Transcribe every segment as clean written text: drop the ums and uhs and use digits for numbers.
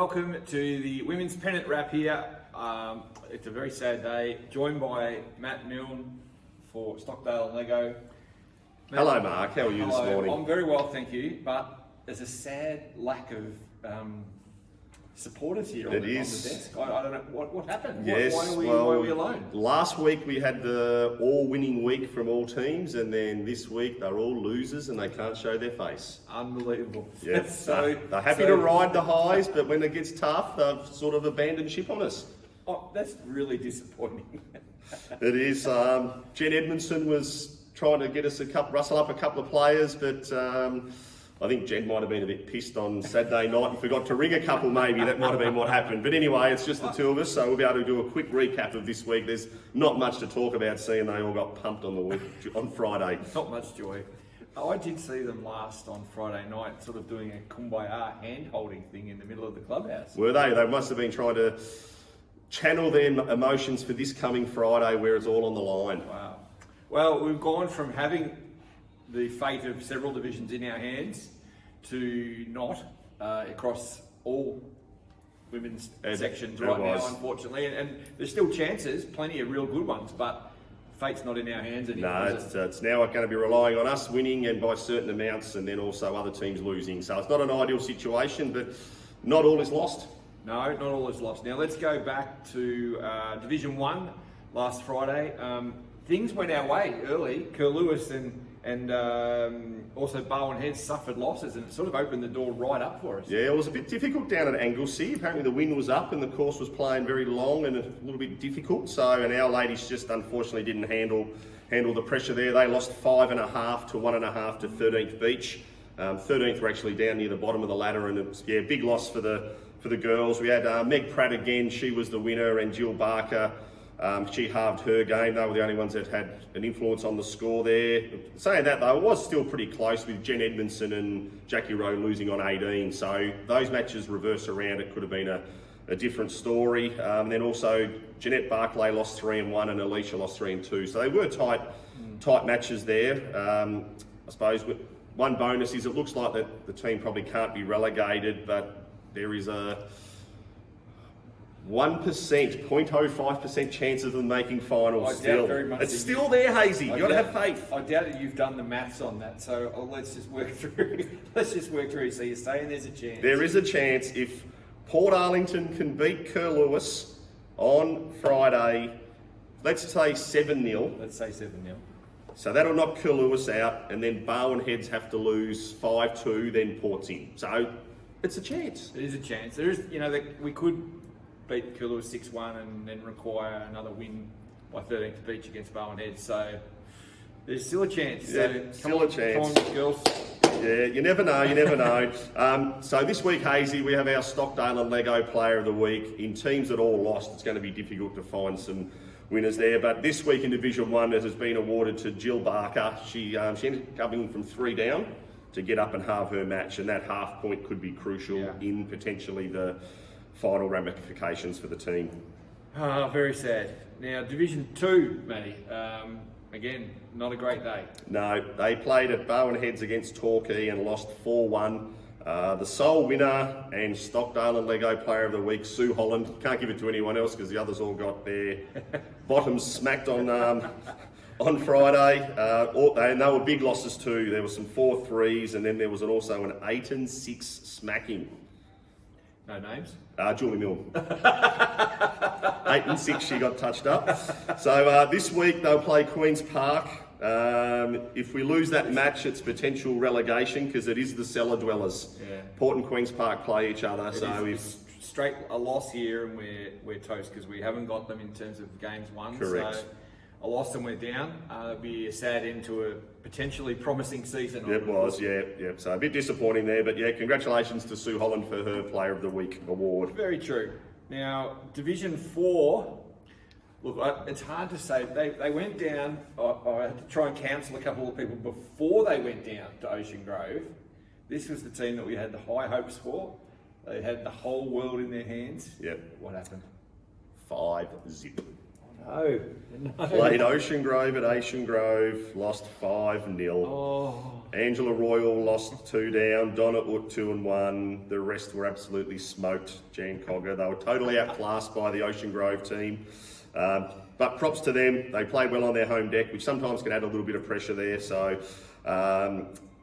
welcome to the Women's Pennant wrap here. It's a very sad day. Joined by Matt Milne for Stockdale and Lego. Matt, hello Mark, how are you this morning? I'm very well, thank you, but there's a sad lack of supporters here on the desk. I don't know, what happened? Yes, why are we alone? Last week we had the all-winning week from all teams, and then this week they're all losers and they can't show their face. Unbelievable. Yes, they're happy to ride the highs, but when it gets tough, they've sort of abandoned ship on us. Oh, that's really disappointing. It is. Jen Edmondson was trying to get us rustle up a couple of players, but I think Jen might have been a bit pissed on Saturday night and forgot to ring a couple maybe. That might have been what happened. But anyway, it's just the two of us, so we'll be able to do a quick recap of this week. There's not much to talk about, seeing they all got pumped on Friday. Not much joy. I did see them last on Friday night, sort of doing a kumbaya hand-holding thing in the middle of the clubhouse. Were they? They must have been trying to channel their emotions for this coming Friday where it's all on the line. Wow. Well, we've gone from having the fate of several divisions in our hands to not across all women's sections right now, unfortunately. And there's still chances, plenty of real good ones, but fate's not in our hands anymore. No, it's now going to be relying on us winning and by certain amounts, and then also other teams losing. So it's not an ideal situation, but not all is lost. No, not all is lost. Now let's go back to Division 1 last Friday. Things went our way early. Curlewis and also Barwon Heads suffered losses, and it sort of opened the door right up for us. Yeah, it was a bit difficult down at Anglesea. Apparently the wind was up and the course was playing very long and a little bit difficult. And our ladies just unfortunately didn't handle the pressure there. They lost 5.5 to 1.5 to 13th Beach. 13th were actually down near the bottom of the ladder, and it's big loss for the girls. We had Meg Pratt again. She was the winner, and Jill Barker. She halved her game. They were the only ones that had an influence on the score there. Saying that though, it was still pretty close with Jen Edmondson and Jackie Rowe losing on 18. So those matches reverse around. It could have been a different story. And then also Jeanette Barclay lost 3-1 and Alicia lost 3-2. So they were tight matches there. I suppose one bonus is it looks like that the team probably can't be relegated, but there is a 1%, 0.05% chance of them making finals still. It's still there, Hazy. You've got to have faith. I doubt that you've done the maths on that, so let's just work through. So you're saying there's a chance? There is a chance if Port Arlington can beat Curlewis on Friday, let's say 7-0. Let's say 7-0. So that'll knock Curlewis out, and then Barwon Heads have to lose 5-2, then Port's in. So it's a chance. There is a chance. There is, we could beat Curlewis 6-1 and then require another win by 13th Beach against Barwon Heads. So there's still a chance. Yeah, still a chance. Come on, girls. Yeah, you never know. So this week, Hazy, we have our Stockdale and Lego Player of the Week. In teams that all lost, it's going to be difficult to find some winners there. But this week in Division 1, it has been awarded to Jill Barker. She ended up coming from 3 down to get up and halve her match, and that half point could be crucial in potentially the final ramifications for the team. Very sad. Now, Division 2, Matty, again, not a great day. No, they played at Barwon Heads against Torquay and lost 4-1. The sole winner and Stockdale and Lego Player of the Week, Sue Holland. Can't give it to anyone else because the others all got their bottoms smacked on Friday. And they were big losses too. There were some 4-3s, and then there was also an 8-6 smacking. No names? Julie Milne. 8-6, she got touched up. So this week they'll play Queen's Park. If we lose that match, it's potential relegation because it is the cellar dwellers. Yeah. Port and Queen's Park play each other. It's straight a loss here, and we're toast because we haven't got them in terms of games won. Correct. So a loss and we're down. It'll be a sad end to a potentially promising season. It was, yeah. So a bit disappointing there, but congratulations to Sue Holland for her Player of the Week award. Very true. Now, Division 4, look, it's hard to say. They went down. I had to try and counsel a couple of people before they went down to Ocean Grove. This was the team that we had the high hopes for. They had the whole world in their hands. Yep. What happened? 5-0. No. Played Ocean Grove at Ocean Grove, lost 5-0. Oh. Angela Royal lost 2 down, Donna Ut 2 and 1. The rest were absolutely smoked. Jan Cogger, they were totally outclassed by the Ocean Grove team. But props to them, they played well on their home deck, which sometimes can add a little bit of pressure there. So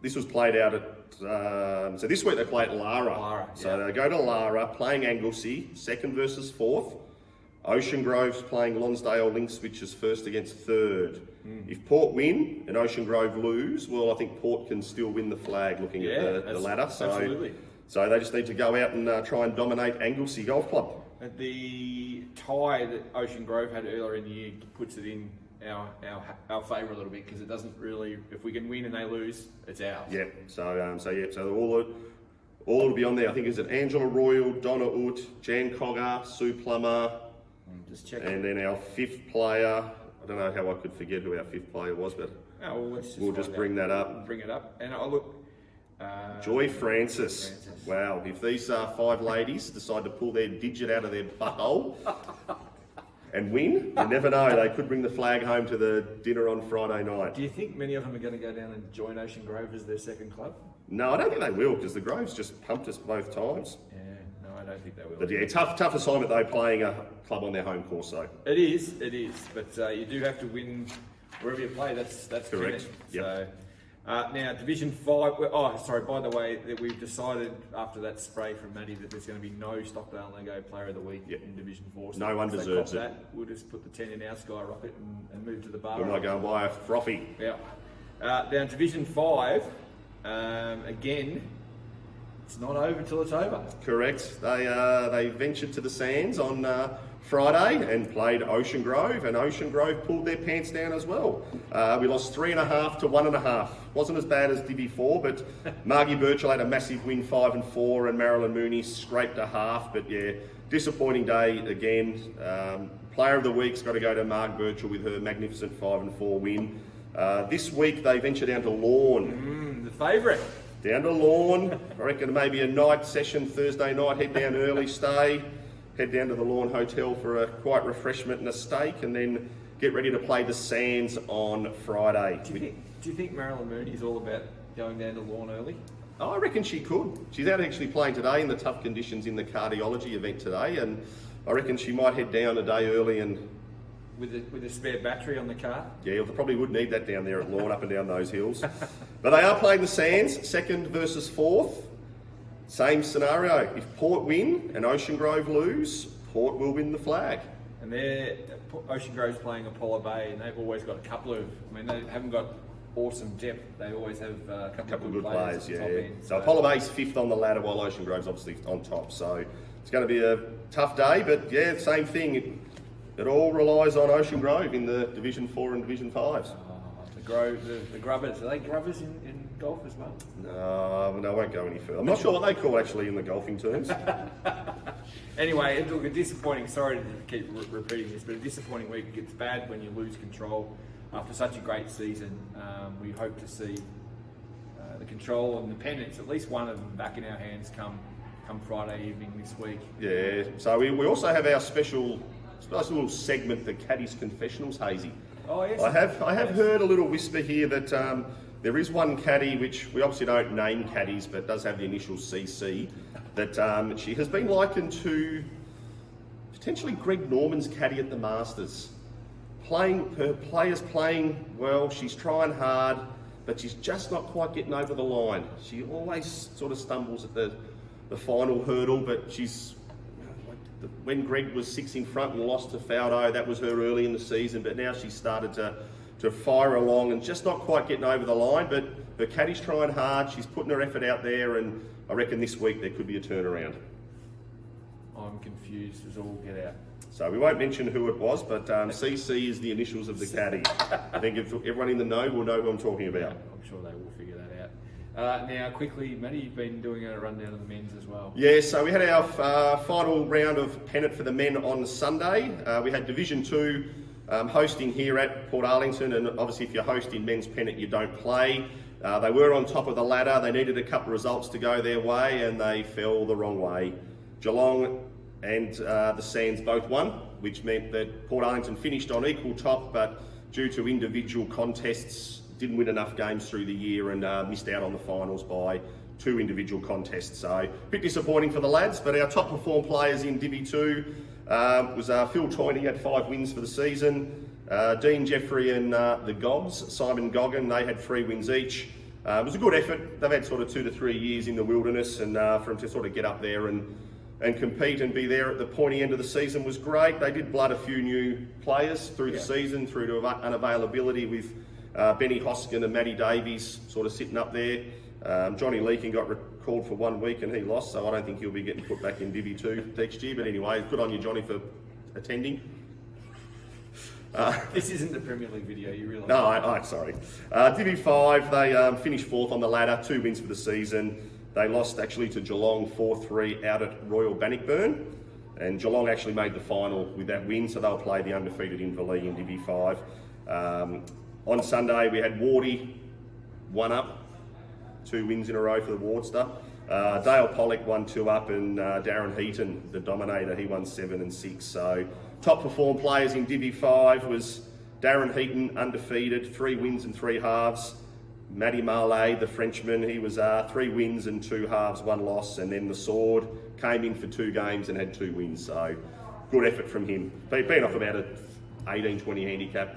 this was played out at, so this week they play at Lara. So they go to Lara, playing Anglesey, 2nd versus 4th. Ocean Grove's playing Lonsdale Lynx, which is 1st against 3rd. If Port win and Ocean Grove lose, well, I think Port can still win the flag looking at the ladder. So, absolutely. So they just need to go out and try and dominate Anglesey Golf Club. The tie that Ocean Grove had earlier in the year puts it in our favour a little bit, because it doesn't really, if we can win and they lose, it's ours. Yeah. So all will be on there. I think is it Angela Royal, Donna Ut, Jan Cogger, Sue Plummer. Just check. And then our 5th player, I don't know how I could forget who our 5th player was, but we'll just bring that up. Bring it up. And I look. Joy Francis. Wow, if these 5 ladies decide to pull their digit out of their butthole and win, you never know, they could bring the flag home to the dinner on Friday night. Do you think many of them are going to go down and join Ocean Grove as their second club? No, I don't think they will, because the Groves just pumped us both times. Yeah, no, I don't think they will. But yeah, tough assignment though, playing a club on their home course though. It is. But you do have to win wherever you play. That's correct. So now Division 5. Oh, sorry. By the way, that we've decided after that spray from Maddie that there's going to be no Stockdale Lego Player of the Week in Division 4. So no one deserves it. That, we'll just put the 10 in our skyrocket and move to the bar. We might go and buy a frothy. Yeah. Down Division 5. Again, it's not over till it's over. Correct. They ventured to the sands on Friday and played Ocean Grove, and Ocean Grove pulled their pants down as well. We lost 3.5 to 1.5. Wasn't as bad as Divi 4, but Margie Birchall had a massive win, 5-4, and Marilyn Mooney scraped a half. But yeah, disappointing day again. Player of the Week's got to go to Marg Birchall with her magnificent 5-4 win. This week they venture down to Lorne. The favourite. Down to Lorne. I reckon maybe a night session Thursday night, head down early, stay, head down to the Lorne Hotel for a quiet refreshment and a steak, and then get ready to play the Sands on Friday. Do you think Marilyn Mooney's all about going down to Lorne early? Oh, I reckon she could. She's out actually playing today in the tough conditions in the cardiology event today, and I reckon she might head down a day early and... With a spare battery on the car? Yeah, they probably would need that down there at Lorne, up and down those hills. But they are playing the Sands, 2nd versus 4th. Same scenario. If Port win and Ocean Grove lose, Port will win the flag. And Ocean Grove's playing Apollo Bay, and they've always got a couple of... I mean, they haven't got awesome depth. They always have a couple of good players at the top end. So Apollo Bay's 5th on the ladder, while Ocean Grove's obviously on top. So it's going to be a tough day, but yeah, same thing. It all relies on Ocean Grove in the Division 4 and Division 5s. The grubbers, are they grubbers in golf as well? No, I won't go any further. I'm not sure what they call actually in the golfing terms. Anyway, look, a disappointing, sorry to keep repeating this, but a disappointing week. It's bad when you lose control after such a great season. We hope to see the control and the pennants, at least one of them, back in our hands come Friday evening this week. Yeah, so we also have our special... Nice little segment, the Caddies Confessionals, Hazy. Oh yes. I have heard a little whisper here that there is one caddy, which we obviously don't name caddies, but does have the initial CC, that she has been likened to potentially Greg Norman's caddy at the Masters. Her players playing well, she's trying hard, but she's just not quite getting over the line. She always sort of stumbles at the final hurdle, but she's... When Greg was 6 in front and lost to Faudo, that was her early in the season, but now she's started to fire along and just not quite getting over the line, but her caddy's trying hard, she's putting her effort out there, and I reckon this week there could be a turnaround. I'm confused as all get out. So we won't mention who it was, but CC is the initials of the caddy. I think if everyone in the know will know who I'm talking about. I'm sure they will figure that out. Now, quickly, Matty, you've been doing a rundown of the men's as well. Yeah, so we had our final round of Pennant for the men on Sunday. We had Division 2 hosting here at Port Arlington, and obviously if you're hosting men's Pennant, you don't play. They were on top of the ladder. They needed a couple of results to go their way, and they fell the wrong way. Geelong and the Sands both won, which meant that Port Arlington finished on equal top, but due to individual contests, didn't win enough games through the year and missed out on the finals by 2 individual contests. So a bit disappointing for the lads, but our top performed players in Divi 2 was Phil Toyney, had 5 wins for the season. Dean Jeffrey and the Gogs, Simon Goggin, they had 3 wins each. It was a good effort. They've had sort of 2 to 3 years in the wilderness, and for them to sort of get up there and compete and be there at the pointy end of the season was great. They did blood a few new players through the season, through to unavailability with Benny Hoskin and Matty Davies sort of sitting up there. Johnny Leakin got recalled for 1 week and he lost, so I don't think he'll be getting put back in Divi 2 next year. But anyway, good on you, Johnny, for attending. This isn't the Premier League video, you realise? No, sorry. Divi 5, they finished 4th on the ladder, 2 wins for the season. They lost actually to Geelong 4-3 out at Royal Bannockburn, and Geelong actually made the final with that win, so they'll play the undefeated Inverleigh in Divi 5. On Sunday we had Wardy 1 up, 2 wins in a row for the Wardster. Dale Pollock won 2 up, and Darren Heaton, the dominator, he won 7 and 6. So top performed players in Divi 5 was Darren Heaton, undefeated, 3 wins and 3 halves. Matty Marley, the Frenchman, he was 3 wins and 2 halves, 1 loss. And then the Sword came in for 2 games and had 2 wins. So good effort from him. Being off about a 18-20 handicap,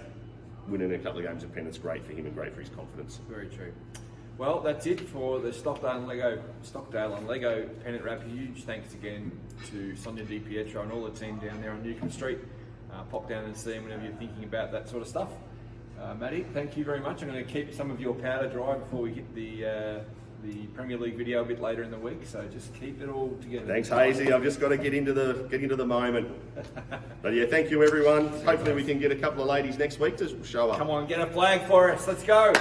winning a couple of games at Pennant's great for him and great for his confidence. Very true. Well, that's it for the Stockdale and Lego Pennant Wrap. Huge thanks again to Sonia Di Pietro and all the team down there on Newcomb Street. Pop down and see them whenever you're thinking about that sort of stuff. Matty, thank you very much. I'm going to keep some of your powder dry before we get the Premier League video a bit later in the week. So just keep it all together. Thanks, Hazy. I've just got to get into the moment. But yeah, thank you everyone. Hopefully we can get a couple of ladies next week to show up. Come on, get a flag for us. Let's go.